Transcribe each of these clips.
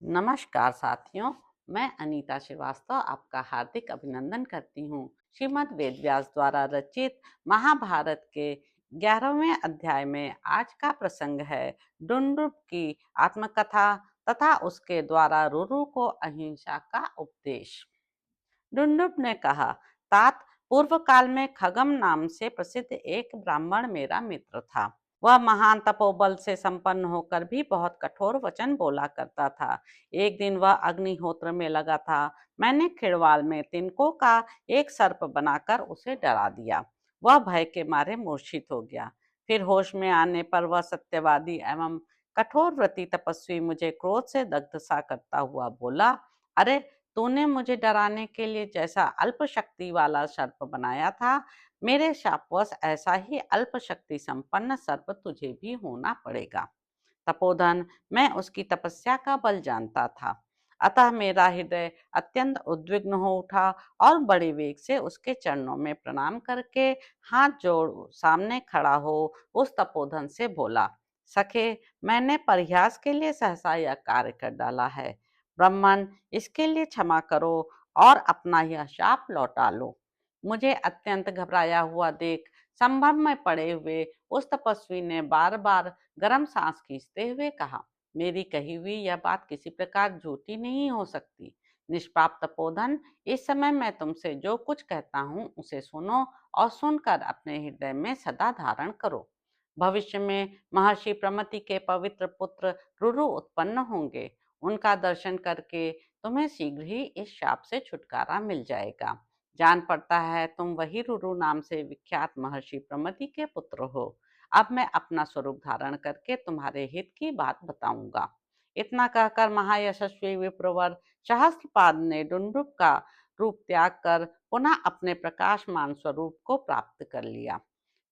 नमस्कार साथियों, मैं अनीता श्रीवास्तव आपका हार्दिक अभिनंदन करती हूँ। श्रीमद् वेदव्यास द्वारा रचित महाभारत के 11वें अध्याय में आज का प्रसंग है डुंडुब की आत्मकथा तथा उसके द्वारा रुरु को अहिंसा का उपदेश। डुंडुब ने कहा, तात, पूर्व काल में खगम नाम से प्रसिद्ध एक ब्राह्मण मेरा मित्र था। वह महान तपोबल से संपन्न होकर भी बहुत कठोर वचन बोला करता था। एक दिन वह अग्निहोत्र में लगा था। मैंने खिड़वाल में तिनकों का एक सर्प बनाकर उसे डरा दिया। वह भय के मारे मूर्छित हो गया। फिर होश में आने पर वह सत्यवादी एवं कठोर व्रती तपस्वी मुझे क्रोध से दग्ध सा करता हुआ बोला, अरे, तूने मुझे डराने के लिए जैसा अल्प शक्ति वाला सर्प बनाया था, मेरे शापवश ऐसा ही अल्प शक्ति संपन्न सर्प तुझे भी होना पड़ेगा। तपोधन, मैं उसकी तपस्या का बल जानता था, अतः मेरा हृदय अत्यंत उद्विग्न हो उठा और बड़े वेग से उसके चरणों में प्रणाम करके हाथ जोड़ सामने खड़ा हो उस तपोधन से बोला, सखे, मैंने परिहास के लिए सहसा यह कार्य कर डाला है। ब्राह्मण, इसके लिए क्षमा करो और अपना यह शाप लौटा लो। मुझे अत्यंत घबराया हुआ देख संभ्रम में पड़े हुए उस तपस्वी ने बार बार गर्म सांस खींचते हुए कहा, मेरी कही हुई यह बात किसी प्रकार झूठी नहीं हो सकती। निष्पाप तपोधन, इस समय मैं तुमसे जो कुछ कहता हूँ उसे सुनो और सुनकर अपने हृदय में सदा धारण करो। भविष्य में महर्षि प्रमति के पवित्र पुत्र रुरु उत्पन्न होंगे। उनका दर्शन करके तुम्हें शीघ्र ही इस शाप से छुटकारा मिल जाएगा। जान पड़ता है तुम वही रुरु नाम से विख्यात महर्षि प्रमति के पुत्र हो। अब मैं अपना स्वरूप धारण करके तुम्हारे हित की बात बताऊंगा। इतना कहकर महायशस्वी विप्रवर सहस्त्रपाद ने डुंडुब का रूप त्याग कर पुनः अपने प्रकाशमान स्वरूप को प्राप्त कर लिया।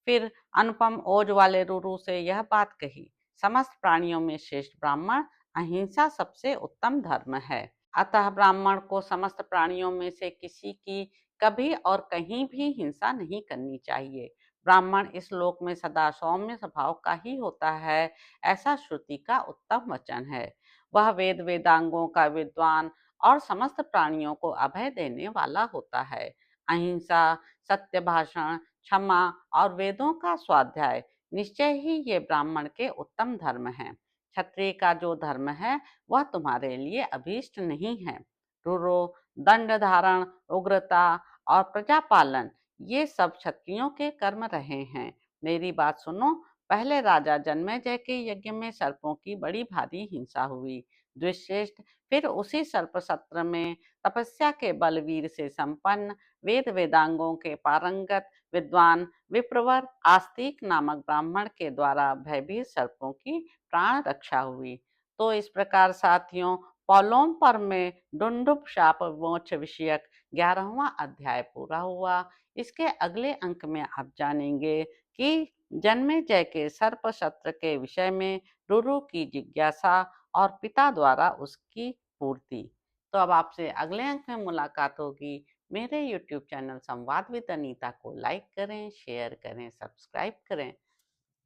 फिर अनुपम ओज वाले रुरु से यह बात कही, समस्त प्राणियों में श्रेष्ठ ब्राह्मण अहिंसा सबसे उत्तम धर्म है। अतः ब्राह्मण को समस्त प्राणियों में से किसी की कभी और कहीं भी हिंसा नहीं करनी चाहिए। ब्राह्मण इस लोक में सदा सौम्य स्वभाव का ही होता है, ऐसा श्रुति का उत्तम वचन है। वह वेद वेदांगों का विद्वान और समस्त प्राणियों को अभय देने वाला होता है। अहिंसा, सत्य भाषण, क्षमा और वेदों का स्वाध्याय निश्चय ही ये ब्राह्मण के उत्तम धर्म हैं। क्षत्रिय का जो धर्म है वह तुम्हारे लिए अभीष्ट नहीं है। क्रूरो, दंड धारण, उग्रता और प्रजापालन, ये सब क्षत्रियों के कर्म रहे हैं। मेरी बात सुनो। पहले राजा जन्मेजय के यज्ञ में सर्पों की बड़ी भारी हिंसा हुई। द्विश्रेष्ठ फिर उसी सर्प सत्र में तपस्या के बलवीर से संपन्न वेद वेदांगों के पारंगत विद्वान विप्रवर आस्तिक नामक ब्राह्मण के द्वारा भयभीत सर्पों की प्राण रक्षा हुई। तो इस प्रकार साथियों, पौलोम पर्व में डुंडुब शाप मोक्ष विषयक 11वां अध्याय पूरा हुआ। इसके अगले अंक में आप जानेंगे कि जन्मेजय के सर्प सत्र के विषय में रुरु की जिज्ञासा और पिता द्वारा उसकी पूर्ति। तो अब आपसे अगले अंक में मुलाकात होगी। मेरे YouTube चैनल संवाद विद अनीता को लाइक करें, शेयर करें, सब्सक्राइब करें।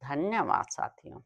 धन्यवाद साथियों।